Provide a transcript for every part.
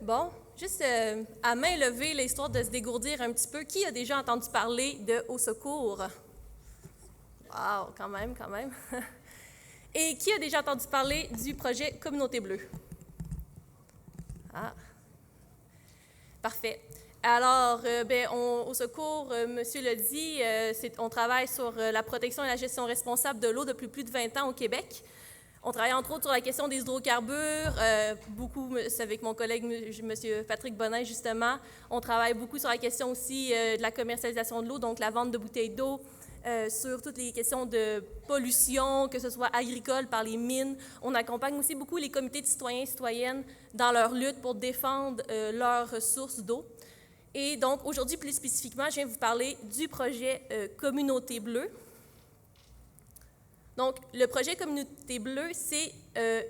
Bon, juste à main levée, l'histoire de se dégourdir un petit peu. Qui a déjà entendu parler de Au Secours? Wow, quand même, quand même. Et qui a déjà entendu parler du projet Communauté Bleue? Ah, parfait. Alors, Au Secours, monsieur l'a dit, on travaille sur la protection et la gestion responsable de l'eau depuis plus de 20 ans au Québec. On travaille entre autres sur la question des hydrocarbures, beaucoup, c'est avec mon collègue, M. Patrick Bonnin, justement. On travaille beaucoup sur la question aussi de la commercialisation de l'eau, donc la vente de bouteilles d'eau, sur toutes les questions de pollution, que ce soit agricole par les mines. On accompagne aussi beaucoup les comités de citoyens et citoyennes dans leur lutte pour défendre leurs ressources d'eau. Et donc, aujourd'hui, plus spécifiquement, je viens vous parler du projet Communauté Bleue. Donc, le projet Communauté Bleue, c'est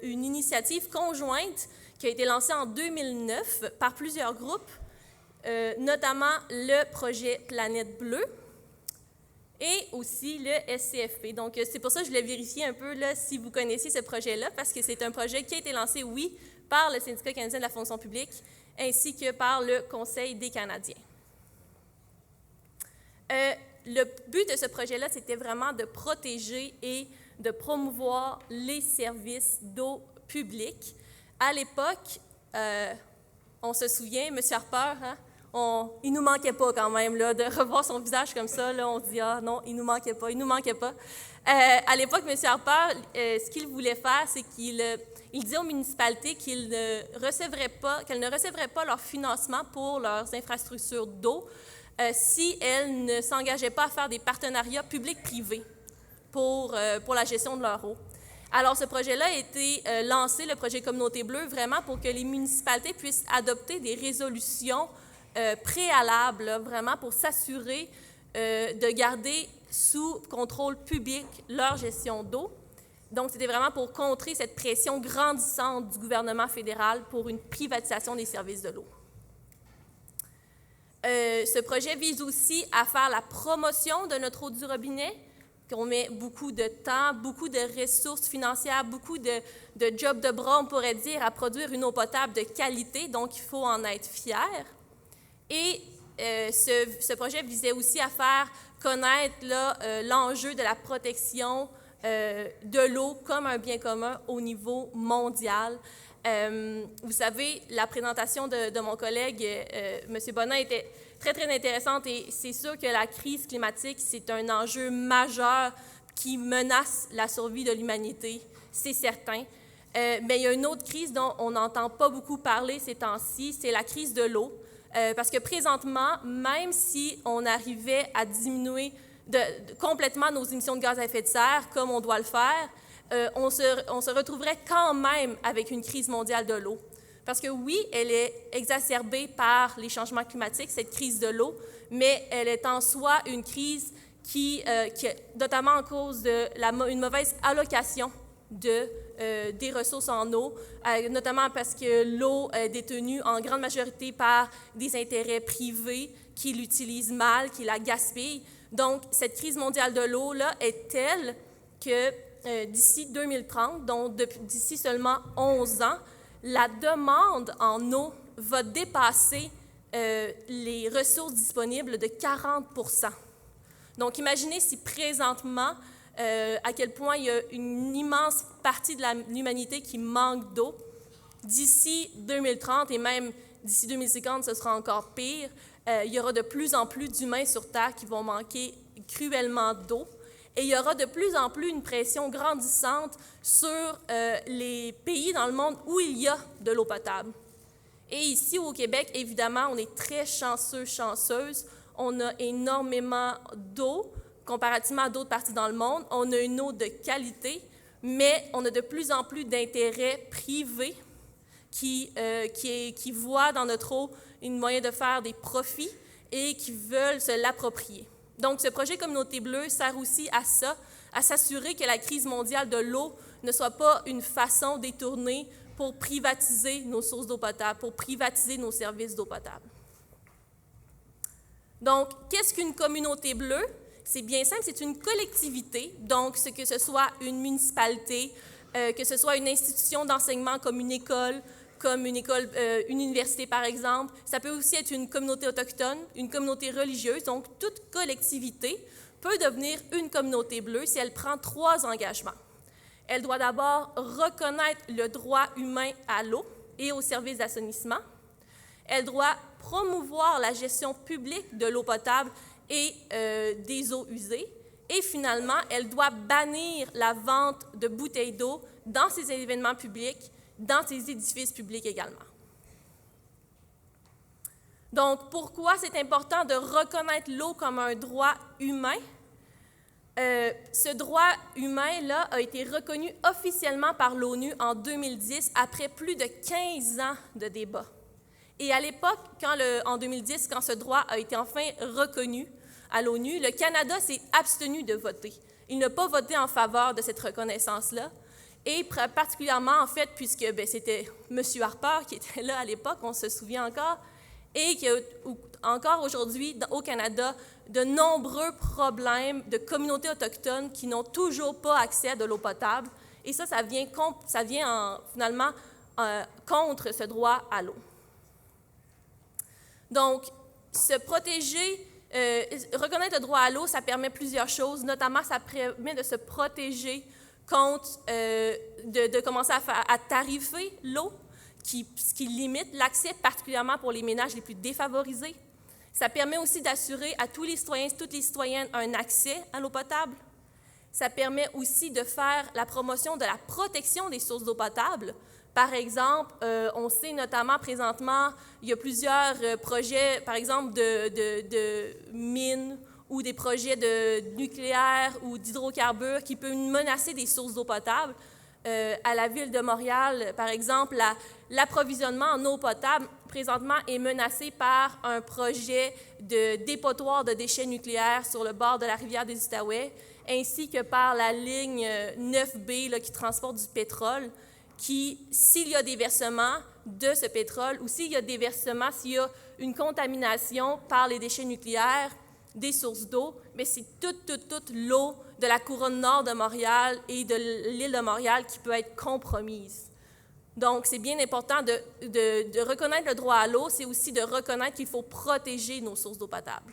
une initiative conjointe qui a été lancée en 2009 par plusieurs groupes, notamment le projet Planète Bleue et aussi le SCFP. Donc, c'est pour ça que je voulais vérifier un peu là, si vous connaissez ce projet-là, parce que c'est un projet qui a été lancé, oui, par le Syndicat canadien de la fonction publique, ainsi que par le Conseil des Canadiens. Le but de ce projet-là, c'était vraiment de protéger et de promouvoir les services d'eau publique. À l'époque, on se souvient, M. Harper, il ne nous manquait pas quand même là, de revoir son visage comme ça. Là, on se dit « Ah non, il ne nous manquait pas, il ne nous manquait pas ». À l'époque, M. Harper, ce qu'il voulait faire, c'est qu'il disait aux municipalités qu'elles ne recevraient pas leur financement pour leurs infrastructures d'eau si elles ne s'engageaient pas à faire des partenariats publics-privés pour la gestion de leur eau. Alors, ce projet-là a été lancé, le projet Communauté Bleue, vraiment pour que les municipalités puissent adopter des résolutions préalables, là, vraiment pour s'assurer de garder sous contrôle public leur gestion d'eau. Donc, c'était vraiment pour contrer cette pression grandissante du gouvernement fédéral pour une privatisation des services de l'eau. Ce projet vise aussi à faire la promotion de notre eau du robinet, qu'on met beaucoup de temps, beaucoup de ressources financières, beaucoup de jobs de bras, on pourrait dire, à produire une eau potable de qualité, donc il faut en être fier. Et ce projet visait aussi à faire connaître l'enjeu de la protection de l'eau comme un bien commun au niveau mondial. Vous savez, la présentation de mon collègue, M. Bonnin, était très, très intéressante et c'est sûr que la crise climatique, c'est un enjeu majeur qui menace la survie de l'humanité, c'est certain. Mais il y a une autre crise dont on n'entend pas beaucoup parler ces temps-ci, c'est la crise de l'eau. Parce que présentement, même si on arrivait à diminuer complètement nos émissions de gaz à effet de serre, comme on doit le faire, on se retrouverait quand même avec une crise mondiale de l'eau. Parce que oui, elle est exacerbée par les changements climatiques, cette crise de l'eau, mais elle est en soi une crise qui notamment en cause d'une mauvaise allocation des ressources en eau, notamment parce que l'eau est détenue en grande majorité par des intérêts privés qui l'utilisent mal, qui la gaspillent. Donc, cette crise mondiale de l'eau là est telle que d'ici 2030, donc d'ici seulement 11 ans, la demande en eau va dépasser les ressources disponibles de 40 %. Donc, imaginez si présentement, à quel point il y a une immense partie de l'humanité qui manque d'eau. D'ici 2030 et même d'ici 2050, ce sera encore pire. Il y aura de plus en plus d'humains sur Terre qui vont manquer cruellement d'eau. Et il y aura de plus en plus une pression grandissante sur les pays dans le monde où il y a de l'eau potable. Et ici, au Québec, évidemment, on est très chanceux, chanceuse. On a énormément d'eau, comparativement à d'autres parties dans le monde. On a une eau de qualité, mais on a de plus en plus d'intérêts privés qui voient dans notre eau une moyen de faire des profits et qui veulent se l'approprier. Donc, ce projet Communauté Bleue sert aussi à ça, à s'assurer que la crise mondiale de l'eau ne soit pas une façon détournée pour privatiser nos sources d'eau potable, pour privatiser nos services d'eau potable. Donc, qu'est-ce qu'une communauté bleue? C'est bien simple, c'est une collectivité, donc que ce soit une municipalité, que ce soit une institution d'enseignement comme une école, comme une école, une université par exemple. Ça peut aussi être une communauté autochtone, une communauté religieuse. Donc, toute collectivité peut devenir une communauté bleue si elle prend 3 engagements. Elle doit d'abord reconnaître le droit humain à l'eau et aux services d'assainissement. Elle doit promouvoir la gestion publique de l'eau potable et des eaux usées. Et finalement, elle doit bannir la vente de bouteilles d'eau dans ses événements publics, dans ses édifices publics également. Donc, pourquoi c'est important de reconnaître l'eau comme un droit humain? Ce droit humain-là a été reconnu officiellement par l'ONU en 2010 après plus de 15 ans de débats. Et à l'époque, en 2010, quand ce droit a été enfin reconnu à l'ONU, le Canada s'est abstenu de voter. Il n'a pas voté en faveur de cette reconnaissance-là. Et particulièrement, en fait, puisque c'était M. Harper qui était là à l'époque, on se souvient encore, et qu'il y a encore aujourd'hui au Canada de nombreux problèmes de communautés autochtones qui n'ont toujours pas accès à de l'eau potable. Et ça vient finalement contre ce droit à l'eau. Donc, se protéger, reconnaître le droit à l'eau, ça permet plusieurs choses. Notamment, ça permet de se protéger contre, de commencer à tarifer l'eau, ce qui limite l'accès, particulièrement pour les ménages les plus défavorisés. Ça permet aussi d'assurer à tous les citoyens, toutes les citoyennes, un accès à l'eau potable. Ça permet aussi de faire la promotion de la protection des sources d'eau potable. Par exemple, on sait notamment présentement, il y a plusieurs projets, par exemple, de mines ou des projets de nucléaire ou d'hydrocarbures qui peuvent menacer des sources d'eau potable. À la ville de Montréal, par exemple, l'approvisionnement en eau potable présentement est menacé par un projet de dépotoir de déchets nucléaires sur le bord de la rivière des Outaouais, ainsi que par la ligne 9B là, qui transporte du pétrole, qui, s'il y a des versements de ce pétrole ou s'il y a des versements, s'il y a une contamination par les déchets nucléaires des sources d'eau, mais c'est toute l'eau de la couronne nord de Montréal et de l'île de Montréal qui peut être compromise. Donc, c'est bien important de reconnaître le droit à l'eau, c'est aussi de reconnaître qu'il faut protéger nos sources d'eau potable.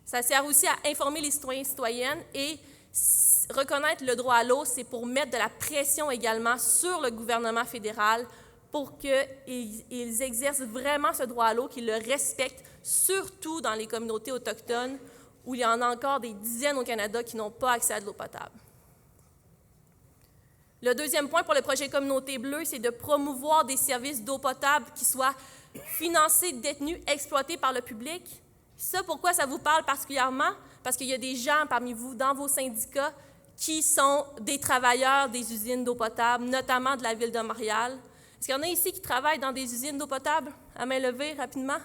Ça sert aussi à informer les citoyens et citoyennes et reconnaître le droit à l'eau, c'est pour mettre de la pression également sur le gouvernement fédéral pour qu'ils exercent vraiment ce droit à l'eau, qu'ils le respectent, surtout dans les communautés autochtones où il y en a encore des dizaines au Canada qui n'ont pas accès à de l'eau potable. Le deuxième point pour le projet Communauté bleue, c'est de promouvoir des services d'eau potable qui soient financés, détenus, exploités par le public. Ça, pourquoi ça vous parle particulièrement? Parce qu'il y a des gens parmi vous, dans vos syndicats, qui sont des travailleurs des usines d'eau potable, notamment de la ville de Montréal. Est-ce qu'il y en a ici qui travaillent dans des usines d'eau potable? À main levée, rapidement.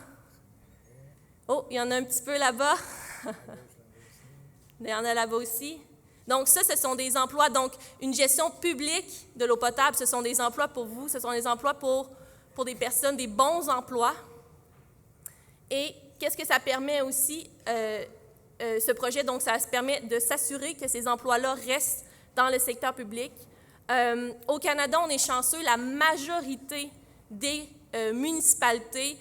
Oh, il y en a un petit peu là-bas. Il y en a là-bas aussi. Donc ça, ce sont des emplois, donc une gestion publique de l'eau potable, ce sont des emplois pour vous, ce sont des emplois pour des personnes, des bons emplois. Et qu'est-ce que ça permet aussi, ce projet? Donc, ça permet de s'assurer que ces emplois-là restent dans le secteur public. Au Canada, on est chanceux, la majorité des municipalités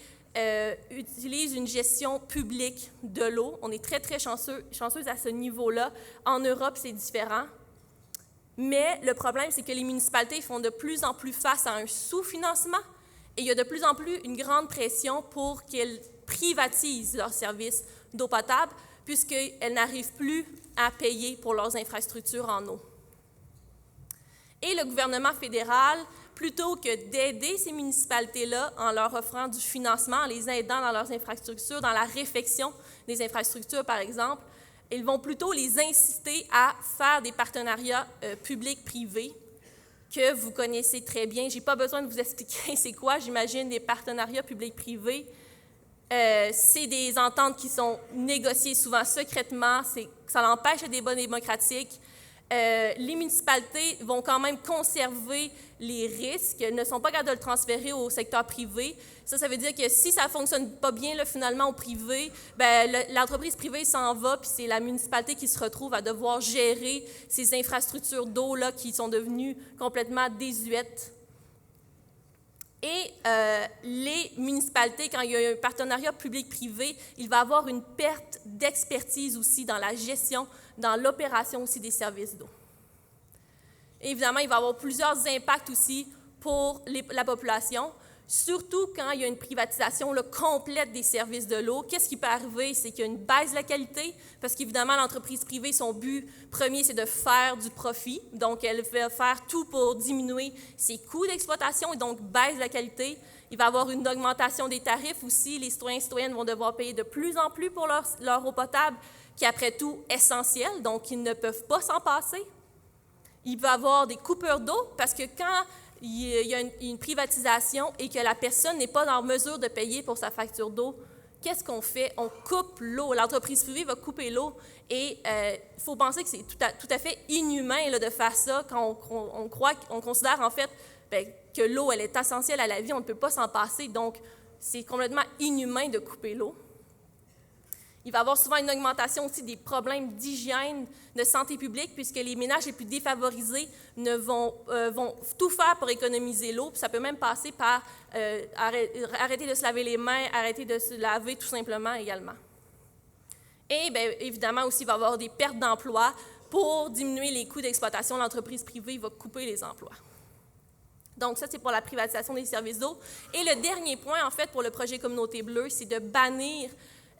utilisent une gestion publique de l'eau. On est très, très chanceuse à ce niveau-là. En Europe, c'est différent. Mais le problème, c'est que les municipalités font de plus en plus face à un sous-financement et il y a de plus en plus une grande pression pour qu'elles privatisent leurs services d'eau potable puisqu'elles n'arrivent plus à payer pour leurs infrastructures en eau. Et le gouvernement fédéral, plutôt que d'aider ces municipalités-là en leur offrant du financement, en les aidant dans leurs infrastructures, dans la réfection des infrastructures, par exemple, ils vont plutôt les inciter à faire des partenariats publics-privés que vous connaissez très bien. Je n'ai pas besoin de vous expliquer c'est quoi, j'imagine, des partenariats publics-privés. C'est des ententes qui sont négociées souvent secrètement, ça l'empêche le débat démocratique. Les municipalités vont quand même conserver les risques, ne sont pas capables de le transférer au secteur privé. Ça veut dire que si ça ne fonctionne pas bien là, finalement au privé, l'entreprise privée s'en va, puis c'est la municipalité qui se retrouve à devoir gérer ces infrastructures d'eau là, qui sont devenues complètement désuètes. Et les municipalités, quand il y a un partenariat public-privé, il va y avoir une perte d'expertise aussi dans la gestion, dans l'opération aussi des services d'eau. Évidemment, il va y avoir plusieurs impacts aussi pour la population, surtout quand il y a une privatisation complète des services de l'eau. Qu'est-ce qui peut arriver? C'est qu'il y a une baisse de la qualité, parce qu'évidemment, l'entreprise privée, son but premier, c'est de faire du profit. Donc, elle va faire tout pour diminuer ses coûts d'exploitation et donc baisse de la qualité. Il va y avoir une augmentation des tarifs aussi. Les citoyens et citoyennes vont devoir payer de plus en plus pour leur eau potable, qui est après tout essentielle, donc ils ne peuvent pas s'en passer. Il va y avoir des coupures d'eau, parce que quand il y a une privatisation et que la personne n'est pas en mesure de payer pour sa facture d'eau, qu'est-ce qu'on fait? On coupe l'eau. L'entreprise privée va couper l'eau et il faut penser que c'est tout à fait inhumain là, de faire ça quand on considère en fait que l'eau, elle est essentielle à la vie, on ne peut pas s'en passer, donc c'est complètement inhumain de couper l'eau. Il va y avoir souvent une augmentation aussi des problèmes d'hygiène, de santé publique, puisque les ménages les plus défavorisés vont tout faire pour économiser l'eau. Puis ça peut même passer par arrêter de se laver les mains, arrêter de se laver tout simplement également. Et bien, évidemment aussi, il va y avoir des pertes d'emplois. Pour diminuer les coûts d'exploitation, l'entreprise privée va couper les emplois. Donc ça, c'est pour la privatisation des services d'eau. Et le dernier point, en fait, pour le projet Communauté Bleue, c'est de bannir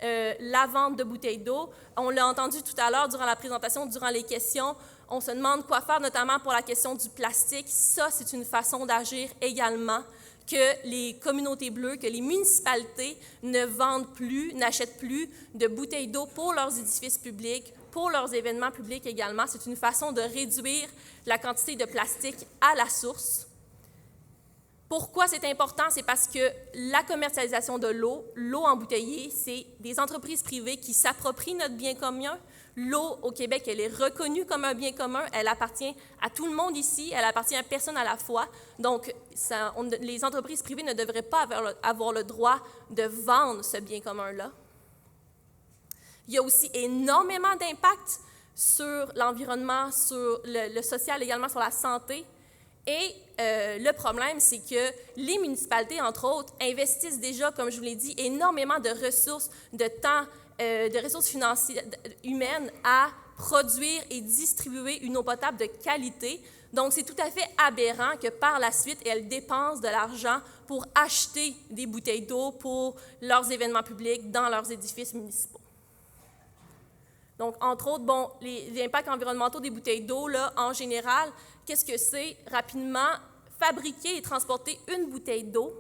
la vente de bouteilles d'eau. On l'a entendu tout à l'heure durant la présentation, durant les questions. On se demande quoi faire, notamment pour la question du plastique. Ça, c'est une façon d'agir également, que les communautés bleues, que les municipalités ne vendent plus, n'achètent plus de bouteilles d'eau pour leurs édifices publics, pour leurs événements publics également. C'est une façon de réduire la quantité de plastique à la source. Pourquoi c'est important? C'est parce que la commercialisation de l'eau embouteillée, c'est des entreprises privées qui s'approprient notre bien commun. L'eau au Québec, elle est reconnue comme un bien commun. Elle appartient à tout le monde ici. Elle appartient à personne à la fois. Donc, les entreprises privées ne devraient pas avoir le droit de vendre ce bien commun-là. Il y a aussi énormément d'impact sur l'environnement, sur le social, également sur la santé. Et le problème, c'est que les municipalités, entre autres, investissent déjà, comme je vous l'ai dit, énormément de ressources, de temps, de ressources financières, humaines à produire et distribuer une eau potable de qualité. Donc, c'est tout à fait aberrant que par la suite, elles dépensent de l'argent pour acheter des bouteilles d'eau pour leurs événements publics dans leurs édifices municipaux. Donc, entre autres, les impacts environnementaux des bouteilles d'eau, là, en général, qu'est-ce que c'est? Rapidement, fabriquer et transporter une bouteille d'eau,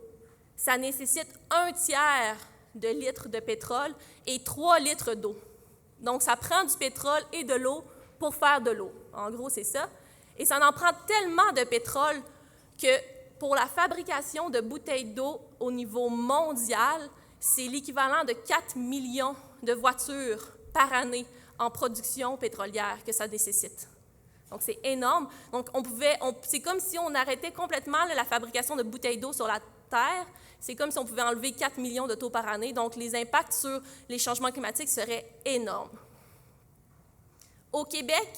ça nécessite 1/3 de litres de pétrole et 3 litres d'eau. Donc, ça prend du pétrole et de l'eau pour faire de l'eau. En gros, c'est ça. Et ça en prend tellement de pétrole que pour la fabrication de bouteilles d'eau au niveau mondial, c'est l'équivalent de 4 millions de voitures par année en production pétrolière que ça nécessite. Donc, c'est énorme. Donc, c'est comme si on arrêtait complètement la fabrication de bouteilles d'eau sur la Terre. C'est comme si on pouvait enlever 4 millions de tonnes par année. Donc, les impacts sur les changements climatiques seraient énormes. Au Québec,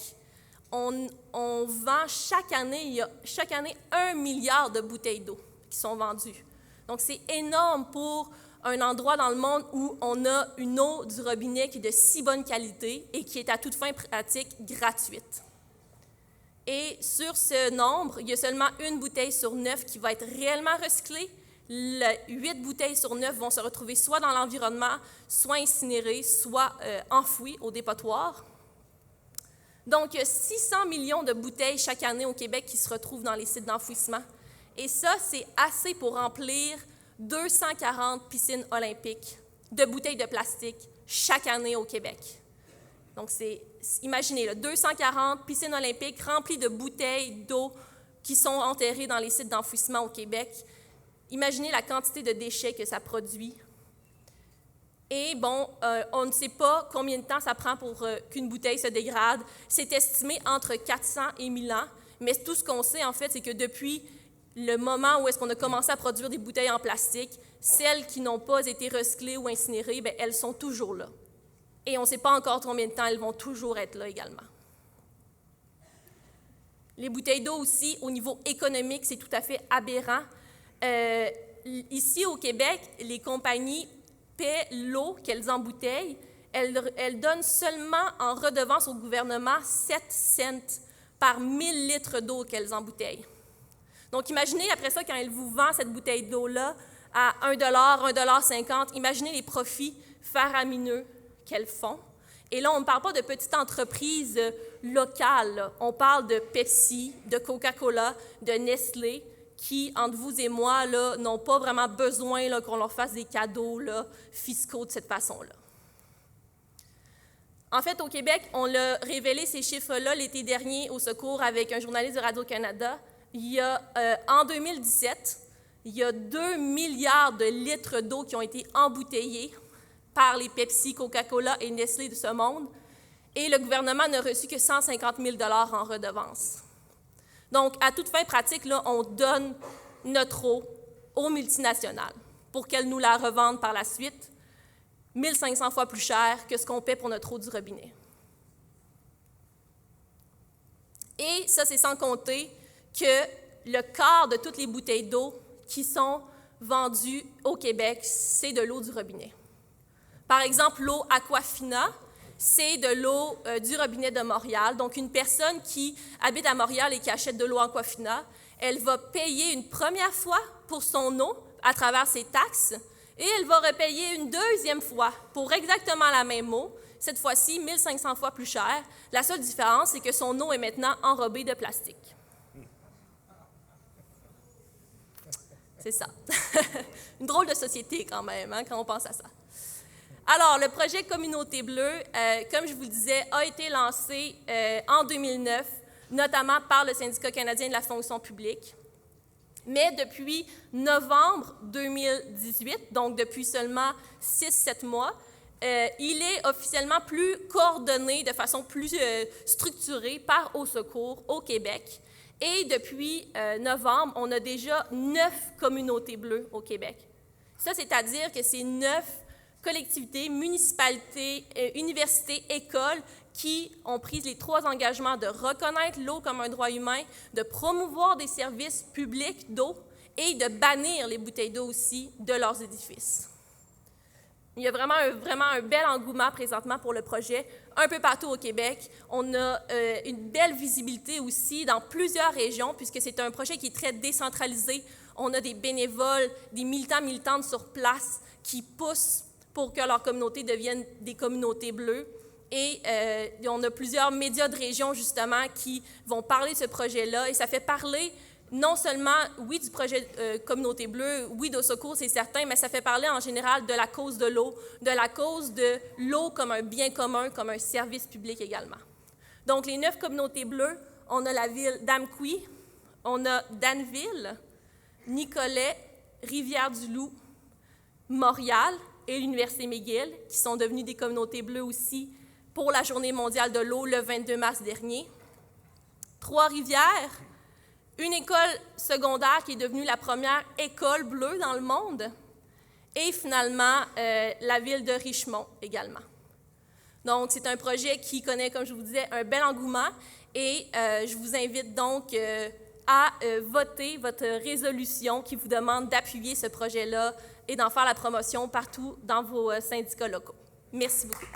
on vend chaque année, il y a chaque année 1 milliard de bouteilles d'eau qui sont vendues. Donc, c'est énorme pour un endroit dans le monde où on a une eau du robinet qui est de si bonne qualité et qui est à toute fin pratique gratuite. Et sur ce nombre, il y a seulement 1 bouteille sur 9 qui va être réellement recyclée. 8 bouteilles sur 9 vont se retrouver soit dans l'environnement, soit incinérées, soit enfouies au dépotoir. Donc, il y a 600 millions de bouteilles chaque année au Québec qui se retrouvent dans les sites d'enfouissement. Et ça, c'est assez pour remplir 240 piscines olympiques de bouteilles de plastique chaque année au Québec. Donc, imaginez, là, 240 piscines olympiques remplies de bouteilles d'eau qui sont enterrées dans les sites d'enfouissement au Québec. Imaginez la quantité de déchets que ça produit. Et on ne sait pas combien de temps ça prend pour qu'une bouteille se dégrade. C'est estimé entre 400 et 1000 ans. Mais tout ce qu'on sait, en fait, c'est que depuis le moment où est-ce qu'on a commencé à produire des bouteilles en plastique, celles qui n'ont pas été recyclées ou incinérées, bien, elles sont toujours là. Et on ne sait pas encore combien de temps elles vont toujours être là également. Les bouteilles d'eau aussi, au niveau économique, c'est tout à fait aberrant. Ici, au Québec, les compagnies paient l'eau qu'elles embouteillent. Elles donnent seulement en redevance au gouvernement 7 cents par 1000 litres d'eau qu'elles embouteillent. Donc, imaginez après ça, quand elles vous vendent cette bouteille d'eau-là à 1 $, 1,50 $, imaginez les profits faramineux qu'elles font. Et là, on ne parle pas de petites entreprises locales, là. On parle de Pepsi, de Coca-Cola, de Nestlé, qui, entre vous et moi, là, n'ont pas vraiment besoin là, qu'on leur fasse des cadeaux là, fiscaux de cette façon-là. En fait, au Québec, on a révélé ces chiffres-là l'été dernier au Secours avec un journaliste de Radio-Canada. En 2017, il y a 2 milliards de litres d'eau qui ont été embouteillés par les Pepsi, Coca-Cola et Nestlé de ce monde, et le gouvernement n'a reçu que 150 000 $ en redevance. Donc, à toute fin pratique, là, on donne notre eau aux multinationales pour qu'elles nous la revendent par la suite 1500 fois plus cher que ce qu'on paie pour notre eau du robinet. Et ça, c'est sans compter que le quart de toutes les bouteilles d'eau qui sont vendues au Québec, c'est de l'eau du robinet. Par exemple, l'eau Aquafina, c'est de l'eau du robinet de Montréal. Donc, une personne qui habite à Montréal et qui achète de l'eau Aquafina, elle va payer une première fois pour son eau à travers ses taxes et elle va repayer une deuxième fois pour exactement la même eau, cette fois-ci 1500 fois plus cher. La seule différence, c'est que son eau est maintenant enrobée de plastique. C'est ça. Une drôle de société quand même, hein, quand on pense à ça. Alors, le projet Communauté Bleue, comme je vous le disais, a été lancé en 2009, notamment par le Syndicat canadien de la fonction publique. Mais depuis novembre 2018, donc depuis seulement 6-7 mois, il est officiellement plus coordonné de façon plus structurée par Au Secours au Québec. Et depuis novembre, on a déjà 9 communautés bleues au Québec. Ça, c'est-à-dire que c'est 9 collectivités, municipalités, universités, écoles qui ont pris les 3 engagements de reconnaître l'eau comme un droit humain, de promouvoir des services publics d'eau et de bannir les bouteilles d'eau aussi de leurs édifices. Il y a vraiment un bel engouement présentement pour le projet, un peu partout au Québec. On a une belle visibilité aussi dans plusieurs régions, puisque c'est un projet qui est très décentralisé. On a des bénévoles, des militants, militantes sur place qui poussent pour que leur communauté devienne des communautés bleues. Et on a plusieurs médias de région, justement, qui vont parler de ce projet-là. Et ça fait parler non seulement, oui, du projet Communauté Bleue, oui, d'Au Secours, c'est certain, mais ça fait parler en général de la cause de l'eau, de la cause de l'eau comme un bien commun, comme un service public également. Donc, les 9 communautés bleues, on a la ville d'Amqui, on a Danville, Nicolet, Rivière-du-Loup, Montréal et l'Université McGill, qui sont devenues des communautés bleues aussi pour la Journée mondiale de l'eau le 22 mars dernier. Trois-Rivières, une école secondaire qui est devenue la première école bleue dans le monde, et finalement, la ville de Richmond également. Donc, c'est un projet qui connaît, comme je vous disais, un bel engouement, et je vous invite donc à voter votre résolution qui vous demande d'appuyer ce projet-là et d'en faire la promotion partout dans vos syndicats locaux. Merci beaucoup.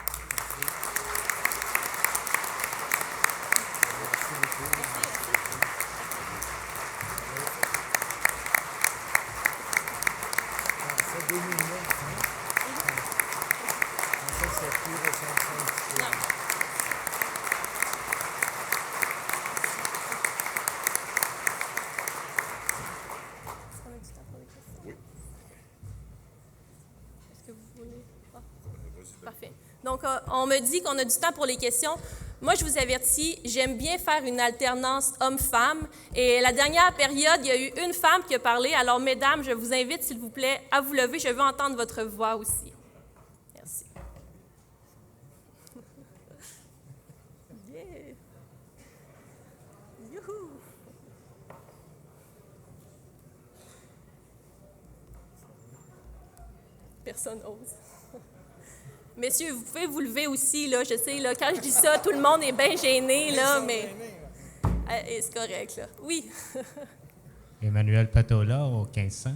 Parfait. Donc, on me dit qu'on a du temps pour les questions. Moi, je vous avertis, j'aime bien faire une alternance homme-femme. Et la dernière période, il y a eu une femme qui a parlé. Alors, mesdames, je vous invite, s'il vous plaît, à vous lever. Je veux entendre votre voix aussi. Merci. Yeah. Youhou. Personne ose. Messieurs, vous pouvez vous lever aussi, là, je sais, là, quand je dis ça, tout le monde est bien gêné, là, mais c'est correct, là. Oui. Emmanuel Patola, au 1500.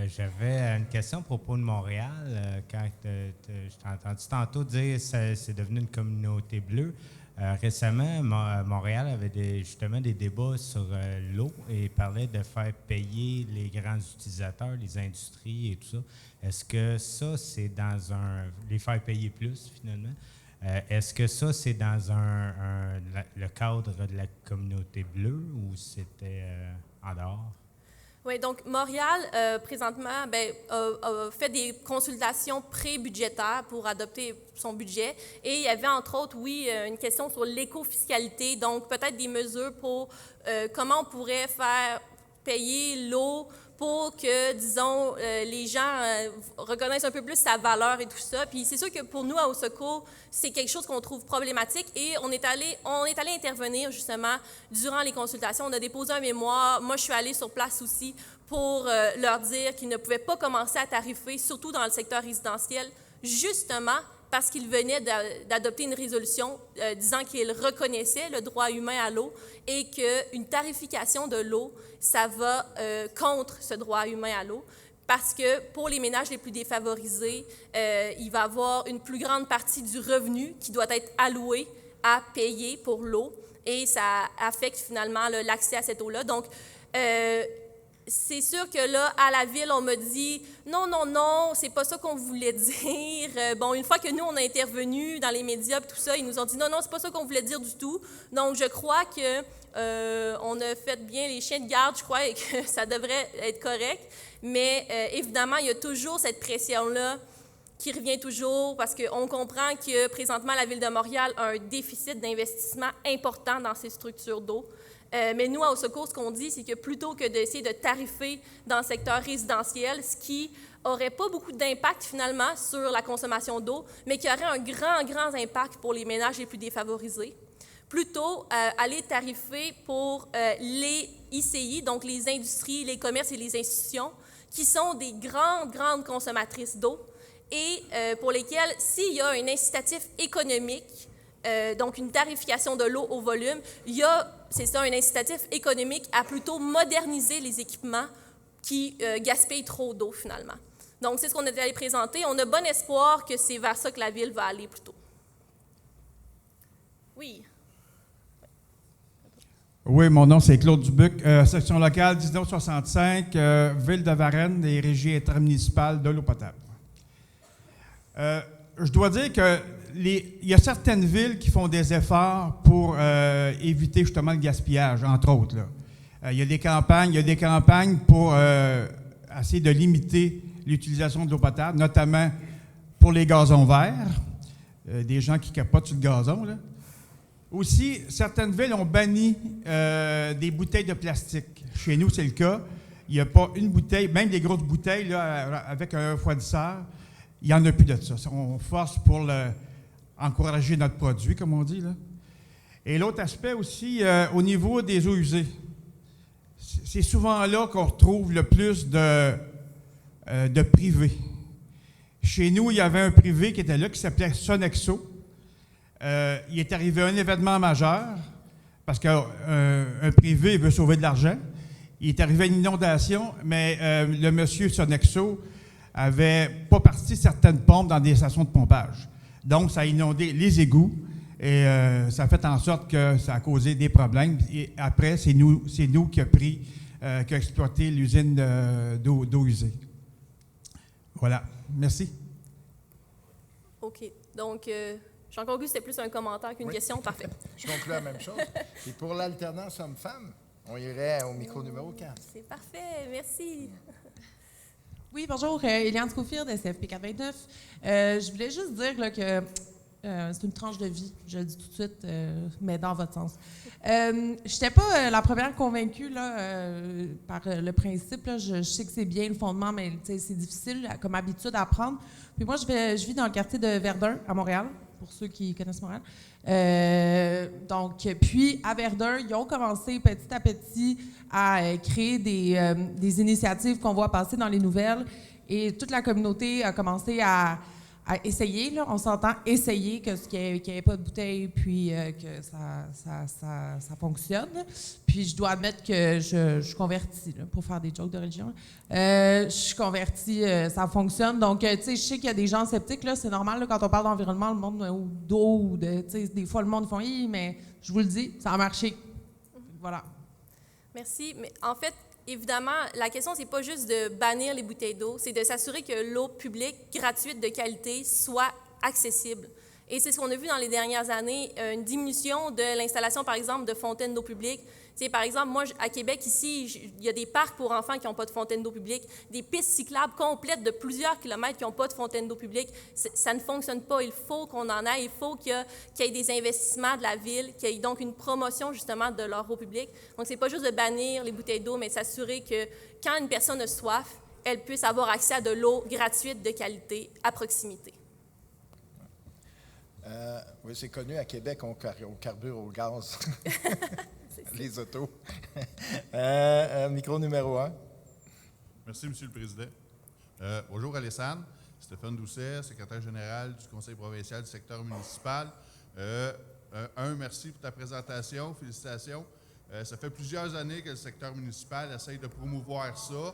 J'avais une question à propos de Montréal. Quand je t'ai entendu tantôt dire que c'est devenu une communauté bleue. Récemment, Montréal avait justement des débats sur l'eau et parlait de faire payer les grands utilisateurs, les industries et tout ça. Est-ce que ça, c'est dans les faire payer plus, finalement? Est-ce que ça, c'est dans le cadre de la communauté bleue ou c'était en dehors? Oui, donc Montréal, présentement, a fait des consultations pré-budgétaires pour adopter son budget. Et il y avait, entre autres, oui, une question sur l'éco-fiscalité, donc peut-être des mesures pour comment on pourrait faire payer l'eau pour que, disons, les gens reconnaissent un peu plus sa valeur et tout ça. Puis c'est sûr que pour nous, à Au Secours, c'est quelque chose qu'on trouve problématique et on est allé intervenir justement durant les consultations. On a déposé un mémoire. Moi, je suis allée sur place aussi pour leur dire qu'ils ne pouvaient pas commencer à tarifer, surtout dans le secteur résidentiel, justement parce qu'ils venaient d'adopter une résolution disant qu'ils reconnaissaient le droit humain à l'eau et qu'une tarification de l'eau, ça va contre ce droit humain à l'eau. Parce que pour les ménages les plus défavorisés, il va y avoir une plus grande partie du revenu qui doit être allouée à payer pour l'eau et ça affecte finalement l'accès à cette eau-là. Donc, c'est sûr que là, à la ville, on m'a dit « Non, non, non, c'est pas ça qu'on voulait dire. » Bon, une fois que nous, on a intervenu dans les médias et tout ça, ils nous ont dit « Non, non, c'est pas ça qu'on voulait dire du tout. » Donc, je crois que on a fait bien les chiens de garde, je crois, et que ça devrait être correct. Mais évidemment, il y a toujours cette pression-là qui revient toujours parce qu'on comprend que présentement, la Ville de Montréal a un déficit d'investissement important dans ses structures d'eau. Mais nous, à Au Secours, ce qu'on dit, c'est que plutôt que d'essayer de tarifer dans le secteur résidentiel, ce qui n'aurait pas beaucoup d'impact finalement sur la consommation d'eau, mais qui aurait un grand impact pour les ménages les plus défavorisés, plutôt aller tarifer pour les ICI, donc les industries, les commerces et les institutions, qui sont des grandes consommatrices d'eau et pour lesquelles, s'il y a un incitatif économique, donc une tarification de l'eau au volume, il y a, c'est ça, un incitatif économique à plutôt moderniser les équipements qui gaspillent trop d'eau finalement. Donc, c'est ce qu'on est allé présenter. On a bon espoir que c'est vers ça que la Ville va aller plutôt. Oui. Oui, mon nom, c'est Claude Dubuc, section locale 1965, Ville de Varennes et Régie intermunicipale de l'eau potable. Je dois dire qu'il y a certaines villes qui font des efforts pour éviter justement le gaspillage, entre autres. Il y a des campagnes pour essayer de limiter l'utilisation de l'eau potable, notamment pour les gazons verts, des gens qui capotent sur le gazon, là. Aussi, certaines villes ont banni des bouteilles de plastique. Chez nous, c'est le cas. Il n'y a pas une bouteille, même les grosses bouteilles là, avec un refroidisseur, il n'y en a plus de ça. On force pour encourager notre produit, comme on dit, là. Et l'autre aspect aussi, au niveau des eaux usées, c'est souvent là qu'on retrouve le plus de privés. Chez nous, il y avait un privé qui était là, qui s'appelait Sonexo. Il est arrivé un événement majeur, parce qu'un privé veut sauver de l'argent. Il est arrivé une inondation, mais le monsieur Sonexo avait pas parti certaines pompes dans des stations de pompage. Donc, ça a inondé les égouts et ça a fait en sorte que ça a causé des problèmes. Et après, c'est nous qui a exploité l'usine d'eau usée. Voilà. Merci. OK. Donc, j'en conclus, c'était plus un commentaire qu'une question. Parfait. Je conclue la même chose. Et pour l'alternance homme-femme, on irait au micro numéro 4. C'est parfait. Merci. Oui, bonjour. Eliane Scofield, SFP 429. Je voulais juste dire là, que c'est une tranche de vie, je le dis tout de suite, mais dans votre sens. Je n'étais pas la première convaincue là, par le principe. Là, je sais que c'est bien le fondement, mais c'est difficile comme habitude à apprendre. Puis moi, je vis dans le quartier de Verdun, à Montréal, pour ceux qui connaissent Montréal. Puis à Verdun, ils ont commencé petit à petit à créer des initiatives qu'on voit passer dans les nouvelles. Et toute la communauté a commencé à à essayer, là, on s'entend essayer qu'il n'y ait pas de bouteille, puis que ça fonctionne. Puis je dois admettre que je suis convertie, là, pour faire des jokes de religion. Je suis convertie, ça fonctionne. Donc, tu sais, je sais qu'il y a des gens sceptiques, là, c'est normal, là, quand on parle d'environnement, le monde, ou d'eau, tu sais, des fois, le monde font « Hi », mais je vous le dis, ça a marché. Voilà. Merci. Mais en fait, évidemment, la question, c'est pas juste de bannir les bouteilles d'eau, c'est de s'assurer que l'eau publique, gratuite, de qualité, soit accessible. Et c'est ce qu'on a vu dans les dernières années, une diminution de l'installation, par exemple, de fontaines d'eau publique. Tu sais, par exemple, moi, à Québec, ici, il y a des parcs pour enfants qui n'ont pas de fontaine d'eau publique, des pistes cyclables complètes de plusieurs kilomètres qui n'ont pas de fontaine d'eau publique. Ça ne fonctionne pas. Il faut qu'on en ait. Il faut qu'il y ait des investissements de la ville, qu'il y ait donc une promotion, justement, de leur eau publique. Donc, c'est pas juste de bannir les bouteilles d'eau, mais s'assurer que quand une personne a soif, elle puisse avoir accès à de l'eau gratuite, de qualité, à proximité. Oui, c'est connu, à Québec, on carbure au gaz. Les autos. Micro numéro 1. Merci, M. le Président. Bonjour, Alessandre. Stéphane Doucet, secrétaire général du Conseil provincial du secteur municipal. Merci pour ta présentation. Félicitations. Ça fait plusieurs années que le secteur municipal essaye de promouvoir ça.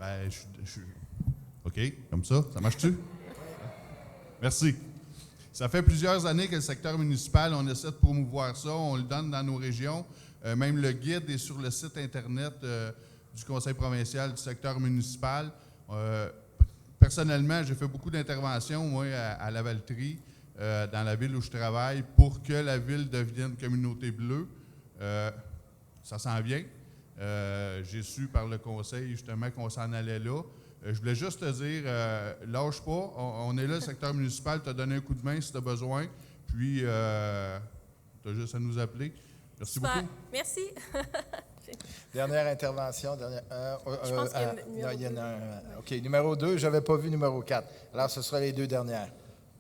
Ben, OK, comme ça marche-tu? Merci. Ça fait plusieurs années que le secteur municipal, on essaie de promouvoir ça, on le donne dans nos régions. Même le guide est sur le site Internet du Conseil provincial du secteur municipal. Personnellement, j'ai fait beaucoup d'interventions, moi, à Lavaltrie, dans la ville où je travaille, pour que la ville devienne communauté bleue. Ça s'en vient. J'ai su par le conseil, justement, qu'on s'en allait là. Je voulais juste te dire, lâche pas, on est là, le secteur municipal, tu as donné un coup de main si tu as besoin, puis tu as juste à nous appeler. Merci Super. beaucoup. Merci. Dernière intervention. Je pense qu'il y a en a un. OK, numéro 2, je n'avais pas vu numéro 4. Alors, ce sera les deux dernières.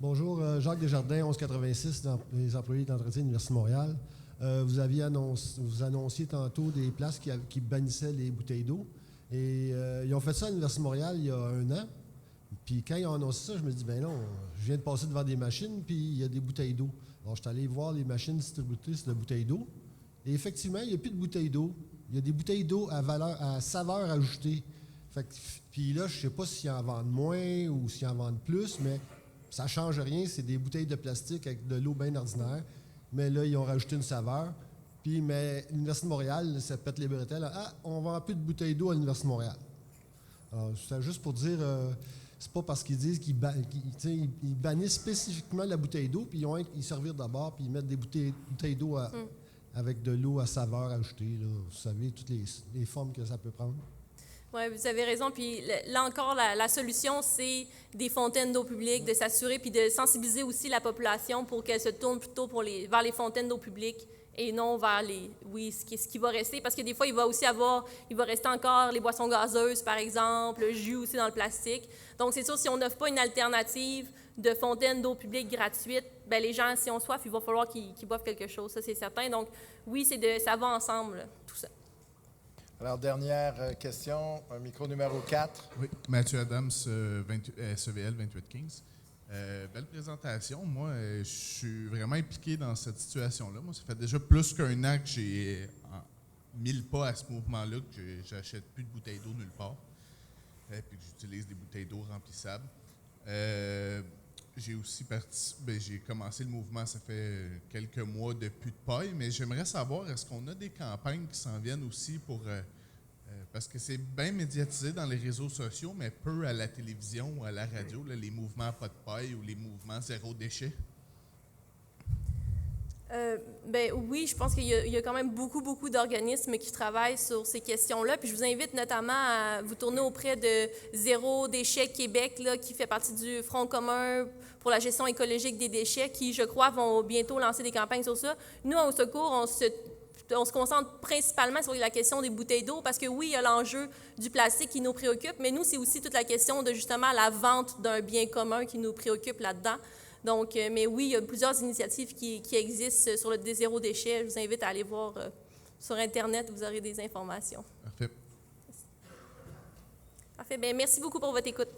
Bonjour, Jacques Desjardins, 1186, les employés d'entretien de l'Université de Montréal. Vous annonciez tantôt des places qui bannissaient les bouteilles d'eau. Et ils ont fait ça à l'Université de Montréal il y a 1 an. Puis quand ils ont annoncé ça, je me dis, ben non, je viens de passer devant des machines, puis il y a des bouteilles d'eau. Alors, je suis allé voir les machines distributrices de bouteilles d'eau. Et effectivement, il n'y a plus de bouteilles d'eau. Il y a des bouteilles d'eau à saveur ajoutée. Puis là, je ne sais pas s'ils en vendent moins ou s'ils en vendent plus, mais ça ne change rien. C'est des bouteilles de plastique avec de l'eau bien ordinaire. Mais là, ils ont rajouté une saveur. Mais l'Université de Montréal, ça pète les bretelles. Ah, on ne vend plus de bouteilles d'eau à l'Université de Montréal. Alors, c'était juste pour dire, c'est pas parce qu'ils disent qu'ils bannissent spécifiquement la bouteille d'eau, puis ils servirent d'abord, puis ils mettent des bouteilles d'eau avec de l'eau à saveur ajoutée. Là. Vous savez, toutes les formes que ça peut prendre. Oui, vous avez raison. Puis là encore, la solution, c'est des fontaines d'eau publique, de s'assurer, puis de sensibiliser aussi la population pour qu'elle se tourne plutôt vers les fontaines d'eau publique et non vers ce qui va rester. Parce que des fois, il va rester encore les boissons gazeuses, par exemple, le jus aussi dans le plastique. Donc, c'est sûr, si on n'offre pas une alternative de fontaine d'eau publique gratuite, bien, les gens, si on soif, il va falloir qu'ils boivent quelque chose, ça, c'est certain. Donc, oui, ça va ensemble, tout ça. Alors, dernière question, micro numéro 4. Oui, Mathieu Adams, SEVL 2815. Belle présentation. Moi, je suis vraiment impliqué dans cette situation-là. Moi, ça fait déjà plus qu'1 an que j'ai mis le pas à ce mouvement-là, que j'achète plus de bouteilles d'eau nulle part, puis que j'utilise des bouteilles d'eau remplissables. J'ai aussi j'ai commencé le mouvement, ça fait quelques mois de plus de paille, mais j'aimerais savoir, est-ce qu'on a des campagnes qui s'en viennent aussi pour... parce que c'est bien médiatisé dans les réseaux sociaux, mais peu à la télévision ou à la radio, là, les mouvements pas de paille ou les mouvements zéro déchet. Oui, je pense qu'il y a quand même beaucoup d'organismes qui travaillent sur ces questions-là. Puis je vous invite notamment à vous tourner auprès de Zéro Déchet Québec, là, qui fait partie du Front commun pour la gestion écologique des déchets, qui, je crois, vont bientôt lancer des campagnes sur ça. Nous, au Secours, on se concentre principalement sur la question des bouteilles d'eau parce que oui, il y a l'enjeu du plastique qui nous préoccupe, mais nous, c'est aussi toute la question de justement la vente d'un bien commun qui nous préoccupe là-dedans. Donc, mais oui, il y a plusieurs initiatives qui existent sur le zéro déchet. Je vous invite à aller voir sur Internet, vous aurez des informations. Parfait. Parfait. Bien, merci beaucoup pour votre écoute.